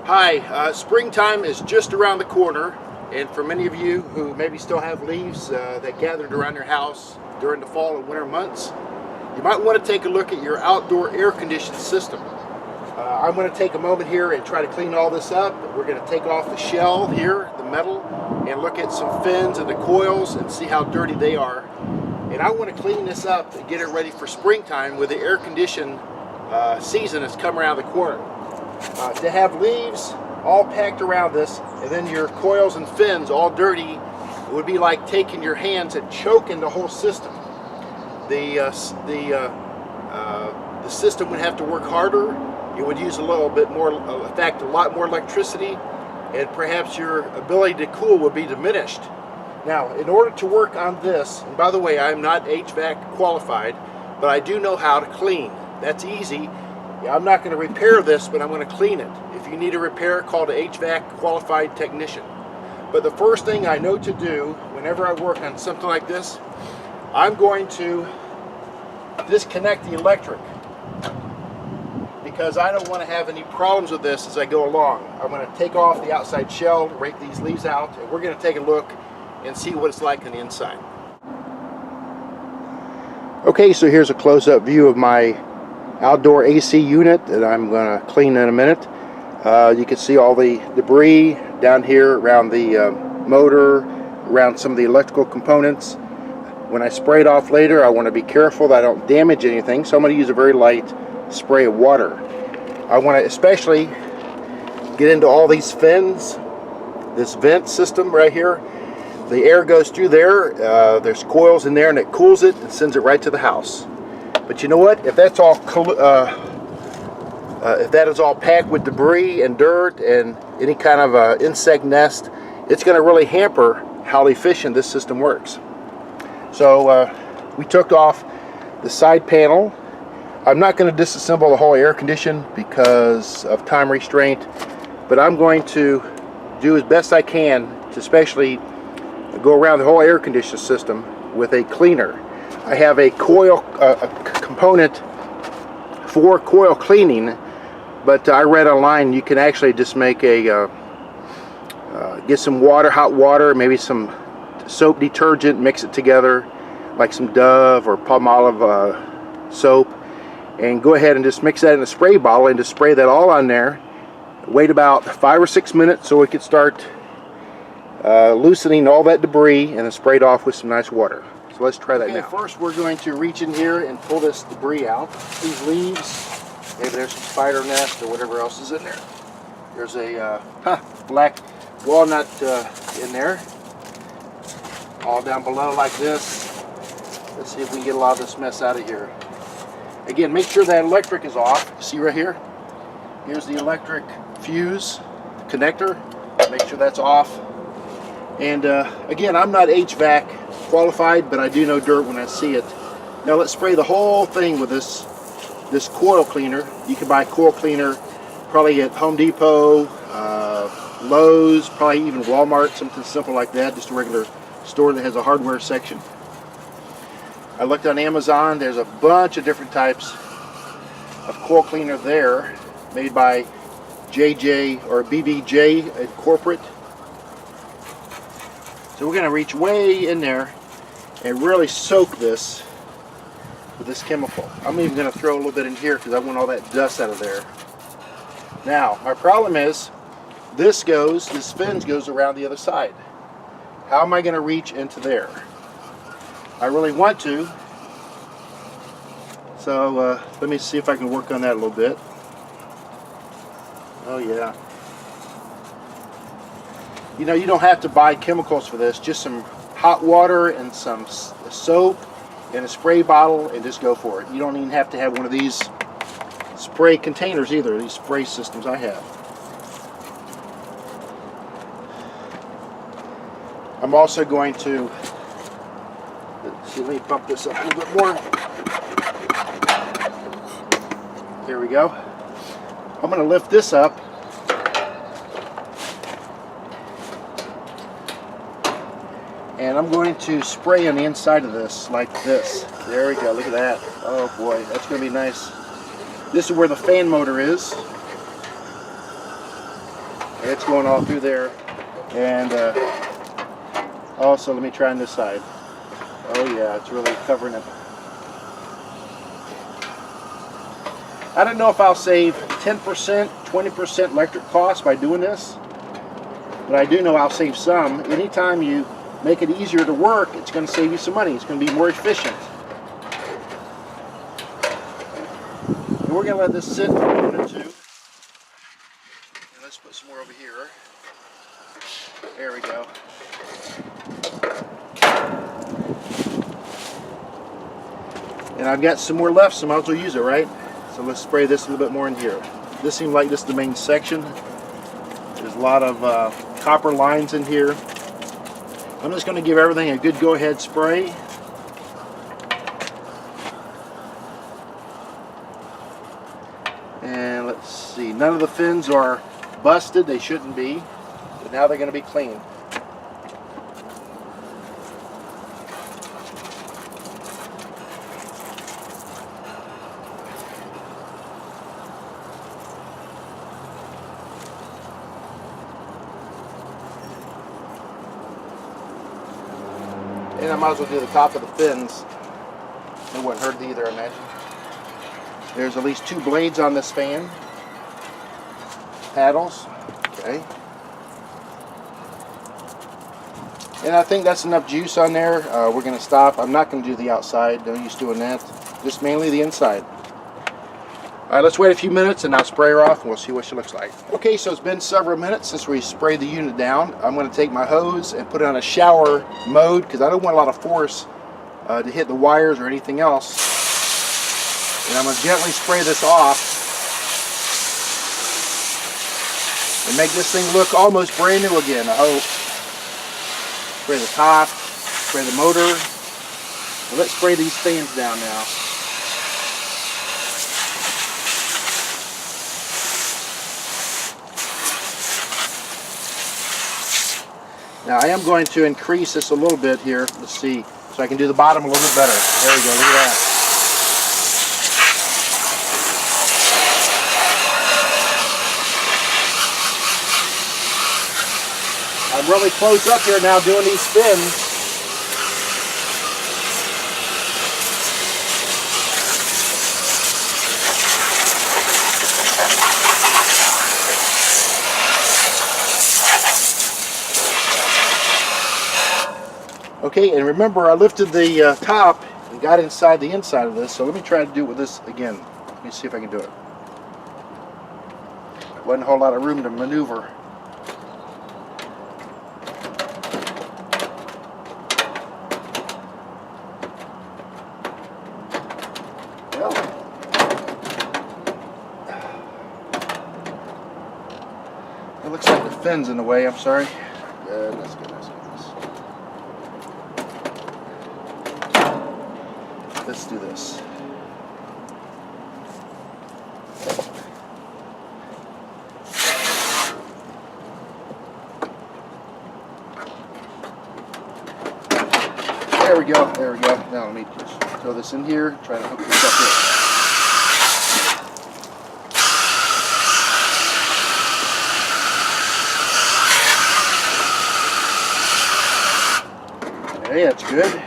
Hi, springtime is just around the corner, and for many of you who maybe still have leaves that gathered around your house during the fall and winter months, you might want to take a look at your outdoor air conditioning system. I'm going to take a moment here and try to clean all this up. We're going to take off the shell here, the metal, and look at some fins and the coils and see how dirty they are. And I want to clean this up and get it ready for springtime with the air condition season that's come around the corner. To have leaves all packed around this and then your coils and fins all dirty, it would be like taking your hands and choking the whole system. The system would have to work harder. It would use a little bit more, in fact, a lot more electricity, and perhaps your ability to cool would be diminished. Now, in order to work on this, and by the way, I'm not HVAC qualified, but I do know how to clean. That's easy. I'm not going to repair this, but I'm going to clean it. If you need a repair, call the HVAC qualified technician. But the first thing I know to do whenever I work on something like this, I'm going to disconnect the electric, because I don't want to have any problems with this as I go along. I'm going to take off the outside shell, rake these leaves out, and we're going to take a look and see what it's like on the inside. Okay, so here's a close-up view of my outdoor AC unit that I'm going to clean in a minute. You can see all the debris down here around the motor, around some of the electrical components. When I spray it off later, I want to be careful that I don't damage anything, so I'm going to use a very light spray of water. I want to especially get into all these fins, this vent system right here. The air goes through there, there's coils in there, and it cools it and sends it right to the house. But you know what? If that's all, if that is all packed with debris and dirt and any kind of insect nest, it's going to really hamper how efficient this system works. So we took off the side panel. I'm not going to disassemble the whole air condition because of time restraint, but I'm going to do as best I can to especially go around the whole air conditioner system with a cleaner. I have a coil component for coil cleaning, but I read online you can actually just make a get some water, hot water, maybe some soap detergent, mix it together like some Dove or Palmolive soap, and go ahead and just mix that in a spray bottle and just spray that all on there. Wait about 5 or 6 minutes so it can start loosening all that debris, and then spray it off with some nice water. So let's try that now. First we're going to reach in here and pull this debris out. These leaves, maybe there's some spider nest or whatever else is in there. There's a black walnut in there, all down below like this. Let's see if we can get a lot of this mess out of here. Again, make sure that electric is off. See right here? Here's the electric fuse connector. Make sure that's off. And again, I'm not HVAC qualified, but I do know dirt when I see it. Now let's spray the whole thing with this coil cleaner. You can buy coil cleaner probably at Home Depot, Lowe's, probably even Walmart, something simple like that, just a regular store that has a hardware section. I looked on Amazon. There's a bunch of different types of coil cleaner there, made by JJ or BBJ at corporate. So we're going to reach way in there and really soak this with this chemical. I'm even going to throw a little bit in here because I want all that dust out of there. Now, my problem is this fins goes around the other side. How am I going to reach into there? I really want to. So let me see if I can work on that a little bit. Oh yeah. You know, you don't have to buy chemicals for this. Just some hot water and some soap and a spray bottle, and just go for it. You don't even have to have one of these spray containers either, these spray systems I have. I'm also going to, let's see, let me bump this up a little bit more. There we go. I'm going to lift this up. And I'm going to spray on the inside of this like this. There we go, look at that. Oh boy, that's going to be nice. This is where the fan motor is. It's going all through there. And also, let me try on this side. Oh yeah, it's really covering it. I don't know if I'll save 10%, 20% electric costs by doing this, but I do know I'll save some. Anytime you make it easier to work, it's going to save you some money. It's going to be more efficient. And we're going to let this sit for a minute or two. And let's put some more over here. There we go. And I've got some more left, so I might as well use it, right? So let's spray this a little bit more in here. This seems like this is the main section. There's a lot of copper lines in here. I'm just going to give everything a good go-ahead spray. And let's see, none of the fins are busted. They shouldn't be, but now they're going to be clean. And I might as well do the top of the fins. It wouldn't hurt either, I imagine. There's at least 2 blades on this fan. Paddles. Okay. And I think that's enough juice on there. We're going to stop. I'm not going to do the outside. Don't use doing that. Just mainly the inside. Alright, let's wait a few minutes and I'll spray her off and we'll see what she looks like. Okay, so it's been several minutes since we sprayed the unit down. I'm going to take my hose and put it on a shower mode because I don't want a lot of force to hit the wires or anything else. And I'm going to gently spray this off and make this thing look almost brand new again, I hope. Spray the top, spray the motor. Well, let's spray these fans down now. Now I am going to increase this a little bit here, let's see, so I can do the bottom a little bit better. There we go, look at that. I'm really close up here now doing these fins. Okay, and remember I lifted the top and got inside the inside of this, so let me try to do it with this again. Let me see if I can do it. Wasn't a whole lot of room to maneuver. Well, it looks like the fin's in the way, I'm sorry. Goodness, goodness, goodness. Let's do this. There we go, there we go. Now let me just throw this in here, try to hook this up here. Okay, that's good.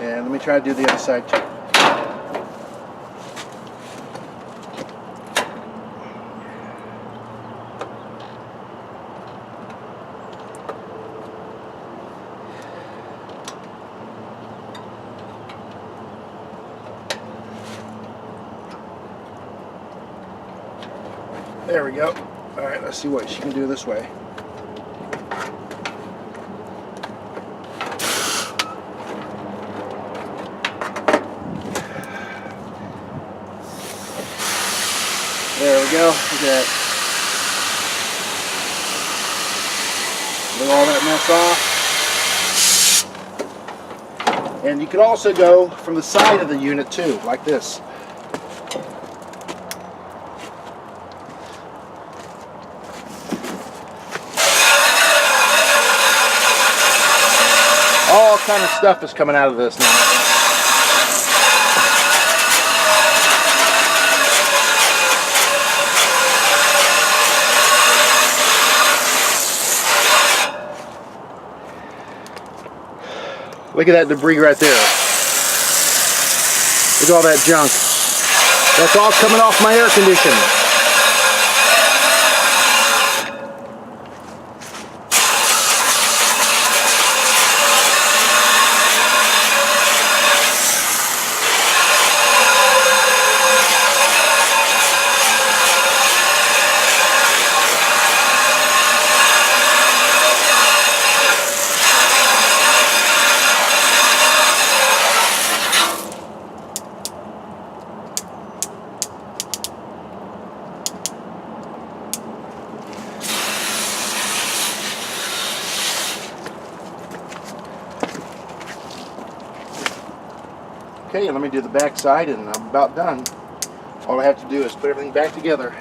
And let me try to do the other side too. There we go. All right, let's see what she can do this way. There we go. Look at that. Look all that mess off. And you could also go from the side of the unit too, like this. All kind of stuff is coming out of this now. Look at that debris right there. Look at all that junk. That's all coming off my air conditioner. Okay, let me do the back side and I'm about done. All I have to do is put everything back together.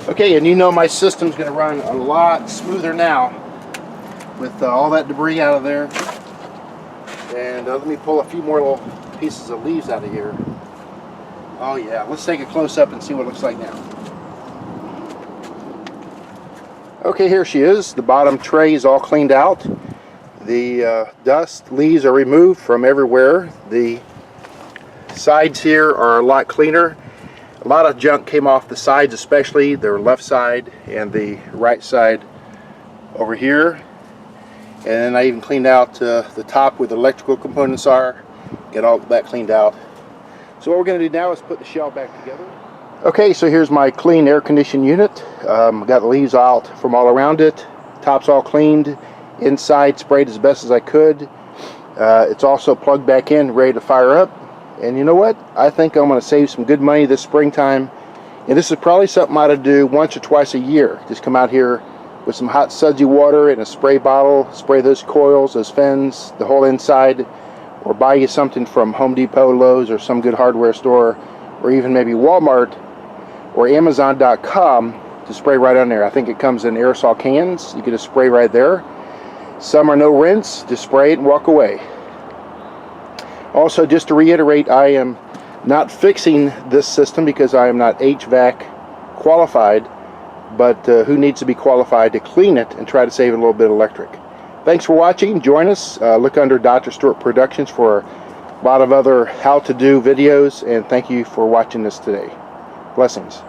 Okay, and you know my system's going to run a lot smoother now with all that debris out of there. And let me pull a few more little pieces of leaves out of here. Oh yeah, let's take a close-up and see what it looks like now. Okay, here she is. The bottom tray is all cleaned out. The dust, leaves are removed from everywhere. The sides here are a lot cleaner. A lot of junk came off the sides, especially the left side and the right side over here. And then I even cleaned out the top where the electrical components are. Get all that cleaned out. So what we're going to do now is put the shell back together. Okay, so here's my Kleen air conditioning unit. Got the leaves out from all around it. Top's all cleaned. Inside sprayed as best as I could. It's also plugged back in, ready to fire up. And you know what? I think I'm going to save some good money this springtime. And this is probably something I ought to do once or twice a year. Just come out here with some hot sudsy water in a spray bottle, spray those coils, those fins, the whole inside, or buy you something from Home Depot, Lowe's, or some good hardware store, or even maybe Walmart or Amazon.com to spray right on there. I think it comes in aerosol cans. You can just spray right there. Some are no rinse. Just spray it and walk away. Also, just to reiterate, I am not fixing this system because I am not HVAC qualified, but who needs to be qualified to clean it and try to save a little bit of electric. Thanks for watching. Join us. Look under Dr. Stewart Productions for a lot of other how-to-do videos, and thank you for watching this today. Blessings.